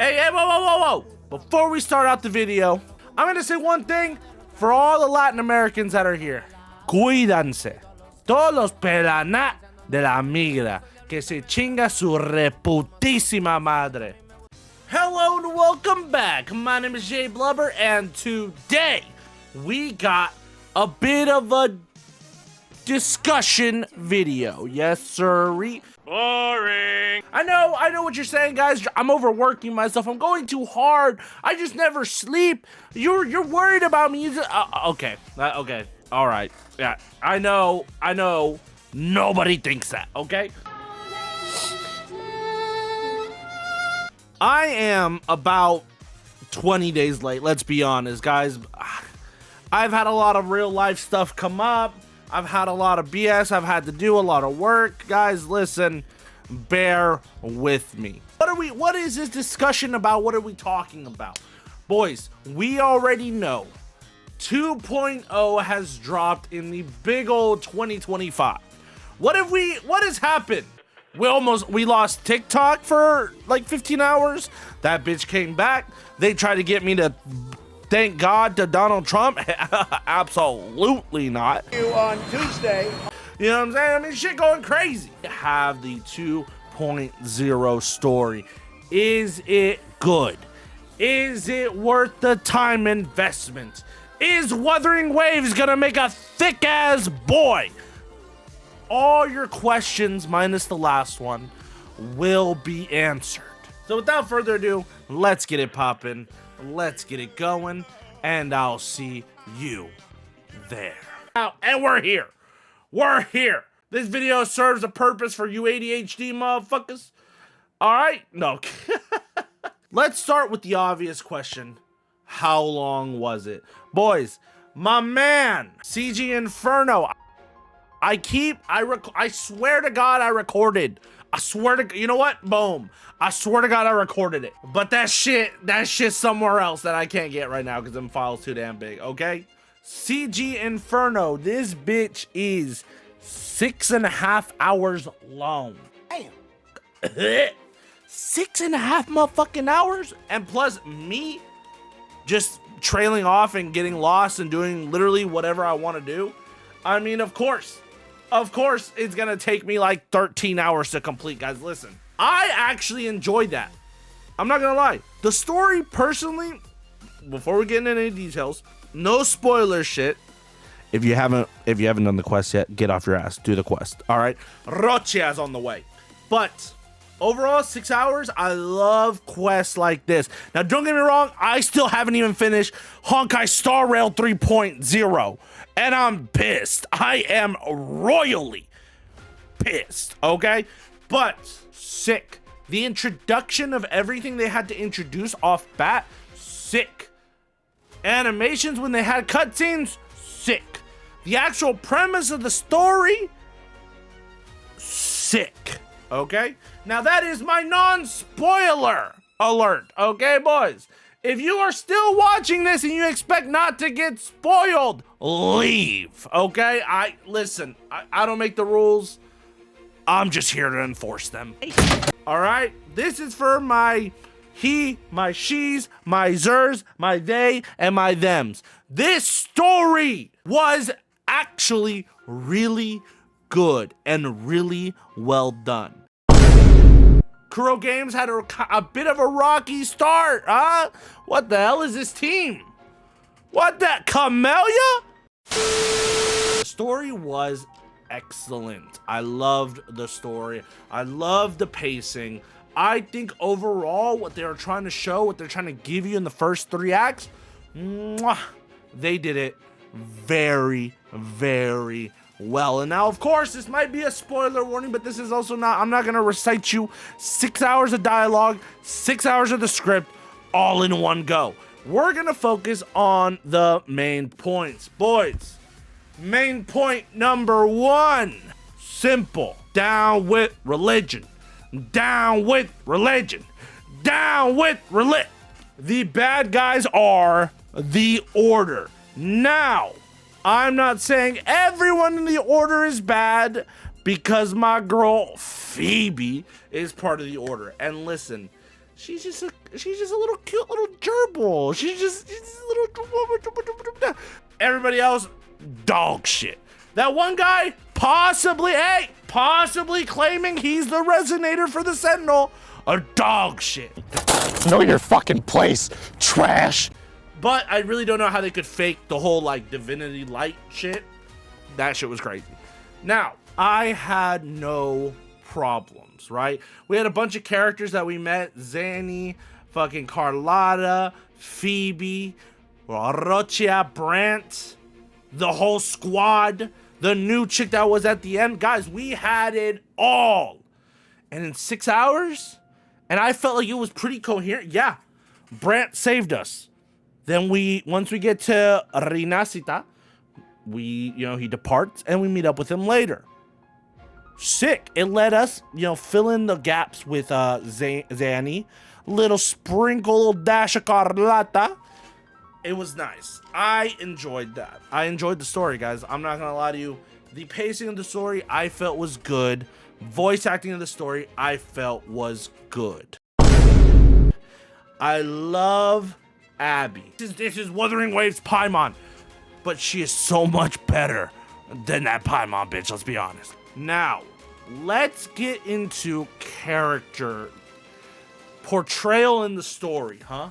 Hey, whoa, whoa, whoa, whoa. Before we start out the video, I'm gonna say one thing for all the Latin Americans that are here. Cuídanse. Todos los pelaná de la migra. Que se chinga su reputísima madre. Hello and welcome back. My name is Jay Blubber, and today we got a bit of a discussion video. Yes, sirree. Boring. I know what you're saying, guys. I'm overworking myself. I'm going too hard. I just never sleep. You're worried about me. Okay. All right. Yeah, I know. Nobody thinks that, okay? I am about 20 days late. Let's be honest, guys. I've had a lot of real life stuff come up. I've had a lot of BS. I've had to do a lot of work. Guys, listen, bear with me. What is this discussion about? What are we talking about? Boys, we already know 2.0 has dropped in the big old 2025. What has happened? We lost TikTok for like 15 hours. That bitch came back. They tried to get me to thank God to Donald Trump. Absolutely not. You on Tuesday. You know what I'm saying? I mean, shit going crazy. Have the 2.0 story. Is it good? Is it worth the time investment? Is Wuthering Waves gonna make a thick ass boy? All your questions, minus the last one, will be answered. So without further ado, let's get it poppin'. Let's get it going, and I'll see you there. And we're here. We're here. This video serves a purpose for you ADHD motherfuckers. All right? No. Let's start with the obvious question. How long was it? Boys, my man, CG Inferno. I swear to God I recorded. I swear to, you know what? Boom. I swear to God I recorded it. But that shit's somewhere else that I can't get right now because them files too damn big, okay? CG Inferno, this bitch is 6.5 hours long. Damn. 6.5 motherfucking hours? And plus me just trailing off and getting lost and doing literally whatever I want to do. I mean, of course it's gonna take me like 13 hours to complete, guys. Listen, I actually enjoyed that. I'm not gonna lie. The story, personally, before we get into any details, no spoiler shit. If you haven't done the quest yet, get off your ass. Do the quest. All right, Rochia's on the way. But overall, 6 hours. I love quests like this. Now, don't get me wrong. I still haven't even finished Honkai Star Rail 3.0. And I'm pissed. I am royally pissed, okay? But sick. The introduction of everything they had to introduce off bat, sick. Animations when they had cutscenes, sick. The actual premise of the story, sick, okay? Now that is my non-spoiler alert, okay, boys? If you are still watching this and you expect not to get spoiled, leave, okay? Listen, I don't make the rules. I'm just here to enforce them. All right? This is for my he, my she's, my zers, my they, and my thems. This story was actually really good and really well done. Kuro Games had a bit of a rocky start, huh? What the hell is this team? What that, Camellia? The story was excellent. I loved the story. I loved the pacing. I think overall what they were trying to show, what they're trying to give you in the first 3 acts, they did it very, very well. And now, of course, this might be a spoiler warning, but this is also not, I'm not going to recite you 6 hours of dialogue, 6 hours of the script, all in one go. We're going to focus on the main points. Boys, main point number 1, simple. Down with religion. Down with religion. Down with religion. The bad guys are the Order. Now, I'm not saying everyone in the Order is bad, because my girl Phoebe is part of the Order. And listen, she's just a little cute little gerbil. She's a little. Everybody else, dog shit. That one guy, possibly claiming he's the resonator for the Sentinel, a dog shit. Know your fucking place, trash. But I really don't know how they could fake the whole like divinity light shit. That shit was crazy. Now, I had no problems, right? We had a bunch of characters that we met. Zanny, fucking Carlotta, Phoebe, Rocia, Brant, the whole squad, the new chick that was at the end. Guys, we had it all. And in 6 hours, and I felt like it was pretty coherent. Yeah, Brant saved us. Then once we get to Rinasita, he departs and we meet up with him later. Sick. It let us, fill in the gaps with Zanny, little sprinkle, little dash of Carlotta. It was nice. I enjoyed that. I enjoyed the story, guys. I'm not gonna lie to you. The pacing of the story I felt was good. Voice acting of the story I felt was good. I love Abby. This is Wuthering Waves Paimon, but she is so much better than that Paimon bitch, let's be honest. Now, let's get into character portrayal in the story, huh?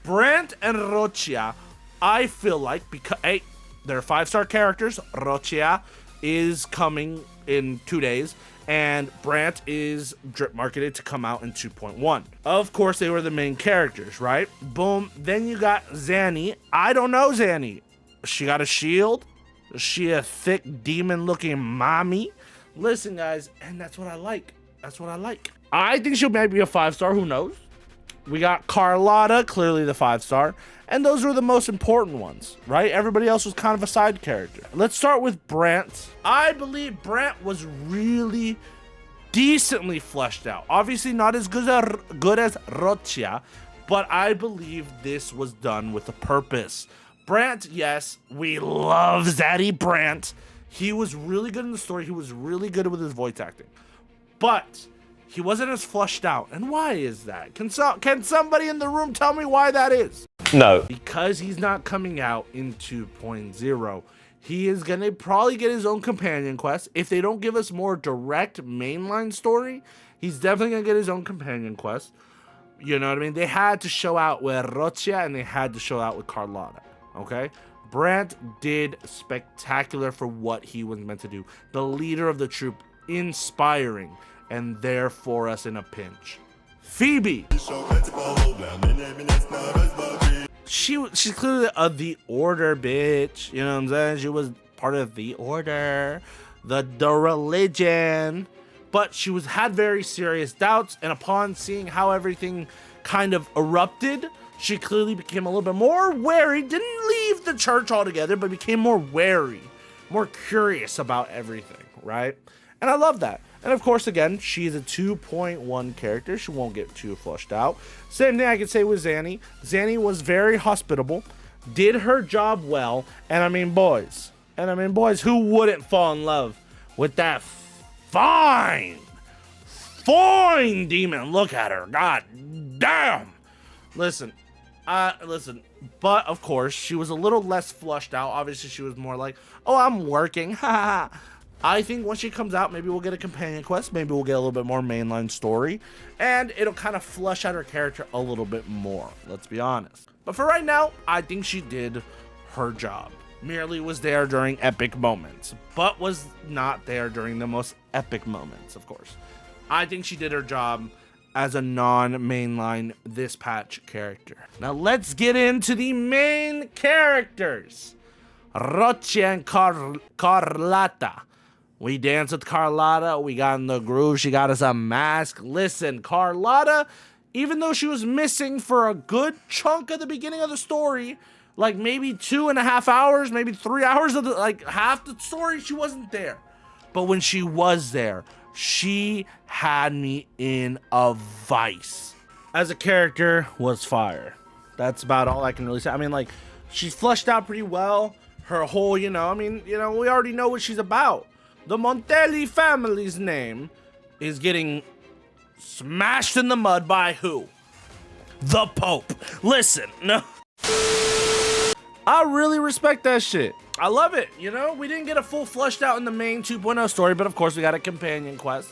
Brant and Rocia, I feel like, because, hey, they're 5-star characters. Rocia is coming in 2 days, and Brant is drip marketed to come out in 2.1. Of course, they were the main characters, right? Boom. Then you got Zanny. I don't know Zanny. She got a shield. Is she a thick demon-looking mommy? Listen, guys, and that's what I like. That's what I like. I think she might be a 5-star. Who knows? We got Carlotta, clearly the 5-star, and those were the most important ones, right? Everybody else was kind of a side character. Let's start with Brant. I believe Brant was really decently fleshed out. Obviously not as good as Rocia, but I believe this was done with a purpose. Brant, yes, we love Zaddy Brant. He was really good in the story. He was really good with his voice acting, but he wasn't as fleshed out. And why is that? Can somebody in the room tell me why that is? No. Because he's not coming out in 2.0. He is going to probably get his own companion quest. If they don't give us more direct mainline story, he's definitely going to get his own companion quest. You know what I mean? They had to show out with Rocia and they had to show out with Carlotta. Okay? Brant did spectacular for what he was meant to do. The leader of the troop, inspiring, and there for us in a pinch. Phoebe. She's clearly the Order, bitch. You know what I'm saying? She was part of the Order, the religion. But she had very serious doubts, and upon seeing how everything kind of erupted, she clearly became a little bit more wary. Didn't leave the church altogether, but became more wary, more curious about everything, right? And I love that. And of course, again, she's a 2.1 character. She won't get too flushed out. Same thing I could say with Zanny. Zanny was very hospitable, did her job well. And I mean, boys, who wouldn't fall in love with that fine demon? Look at her. God damn. Listen. But of course, she was a little less flushed out. Obviously, she was more like, oh, I'm working. Ha ha. I think once she comes out, maybe we'll get a companion quest. Maybe we'll get a little bit more mainline story. And it'll kind of flesh out her character a little bit more. Let's be honest. But for right now, I think she did her job. Merely was there during epic moments, but was not there during the most epic moments, of course. I think she did her job as a non-mainline this patch character. Now let's get into the main characters. Rocia and Carlotta. We danced with Carlotta. We got in the groove. She got us a mask. Listen, Carlotta, even though she was missing for a good chunk of the beginning of the story, like maybe 2.5 hours, maybe 3 hours of half the story, she wasn't there. But when she was there, she had me in a vice. As a character, was fire. That's about all I can really say. I mean, she's fleshed out pretty well. Her whole, we already know what she's about. The Montelli family's name is getting smashed in the mud by who? The Pope. Listen, no. I really respect that shit. I love it, you know? We didn't get a full fleshed out in the main 2.0 story, but of course we got a companion quest.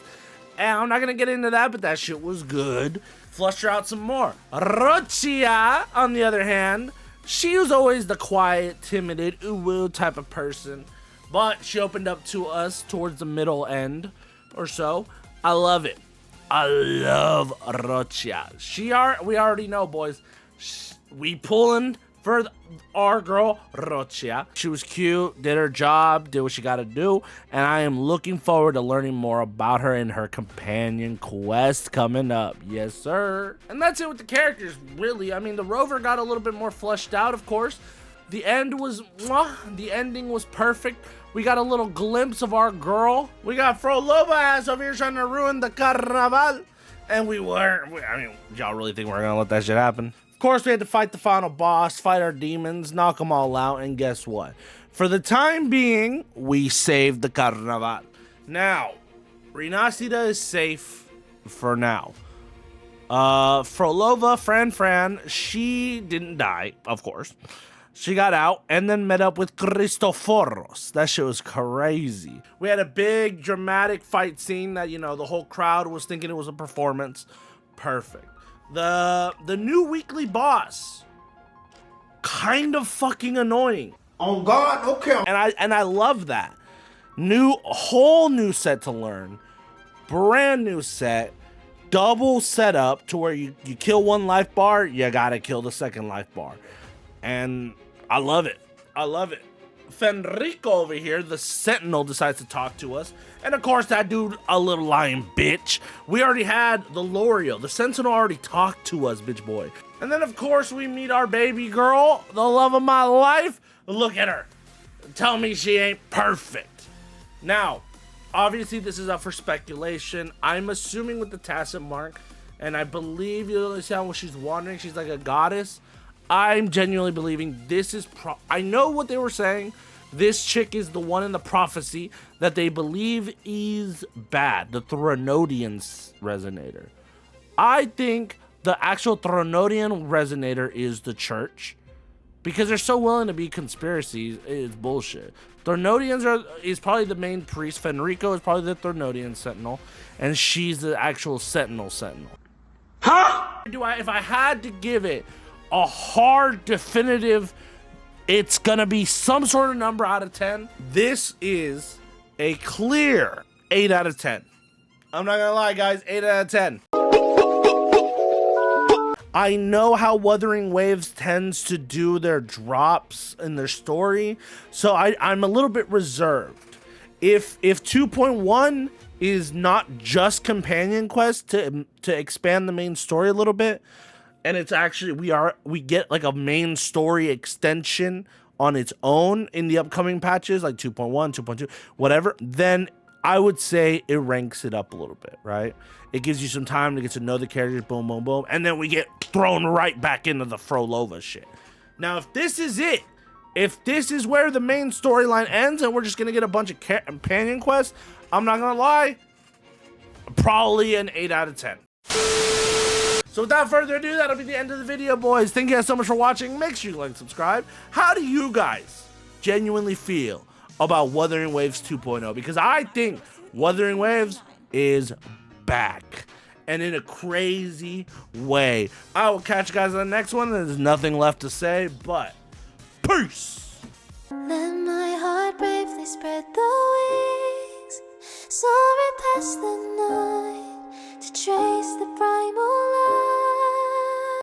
And I'm not gonna get into that, but that shit was good. Flushed her out some more. Rochia, on the other hand, she was always the quiet, timid, ooh type of person. But she opened up to us towards the middle end or so. I love it. I love Rochia. We already know, boys. We pulling for our girl Rochia. She was cute, did her job, did what she gotta do, and I am looking forward to learning more about her in her companion quest coming up. Yes, sir. And that's it with the characters, really. I mean, the rover got a little bit more fleshed out, of course. The end was, the ending was perfect. We got a little glimpse of our girl. We got Frolova ass over here trying to ruin the carnaval. And we weren't, I mean, y'all really think we're gonna let that shit happen? Of course, we had to fight the final boss, fight our demons, knock them all out, and guess what? For the time being, we saved the carnaval. Now, Renacida is safe for now. Frolova, Fran, she didn't die, of course. She got out and then met up with Christoforos. That shit was crazy. We had a big dramatic fight scene that, you know, the whole crowd was thinking it was a performance. Perfect. The new weekly boss, kind of fucking annoying. On God, okay. And I love that. Whole new set to learn. Brand new set. Double setup to where you kill one life bar, you gotta kill the second life bar. And I love it. I love it. Fenrico over here, the Sentinel, decides to talk to us. And of course, that dude, a little lying bitch. We already had the Lorio. The Sentinel already talked to us, bitch boy. And then, of course, we meet our baby girl, the love of my life. Look at her. Tell me she ain't perfect. Now, obviously, this is up for speculation. I'm assuming with the tacit mark, and I believe you'll understand when she's wandering, she's like a goddess. I'm genuinely believing this is I know what they were saying. This chick is the one in the prophecy that they believe is bad, the Thronodian resonator. I think the actual Thronodian resonator is the church, because they're so willing to be conspiracies. It's bullshit. Thronodians is probably the main priest. Fenrico is probably the Thronodian sentinel, and she's the actual sentinel. Huh? If I had to give it a hard, definitive, it's gonna be some sort of number out of 10, this is a clear 8 out of 10. I'm not gonna lie, guys, 8 out of 10. I know how Wuthering Waves tends to do their drops in their story, so I'm a little bit reserved. If 2.1 is not just companion quest to expand the main story a little bit, and it's actually we get like a main story extension on its own in the upcoming patches, like 2.1, 2.2, whatever, then I would say it ranks it up a little bit, right? It gives you some time to get to know the characters, boom, boom, boom, and then we get thrown right back into the Frolova shit. Now, if this is it, if this is where the main storyline ends and we're just gonna get a bunch of companion quests, I'm not gonna lie, probably an 8 out of 10. So without further ado, that'll be the end of the video, boys. Thank you guys so much for watching. Make sure you like and subscribe. How do you guys genuinely feel about Wuthering Waves 2.0? Because I think Wuthering Waves is back, and in a crazy way. I will catch you guys on the next one. There's nothing left to say, but peace. Let my heart bravely spread the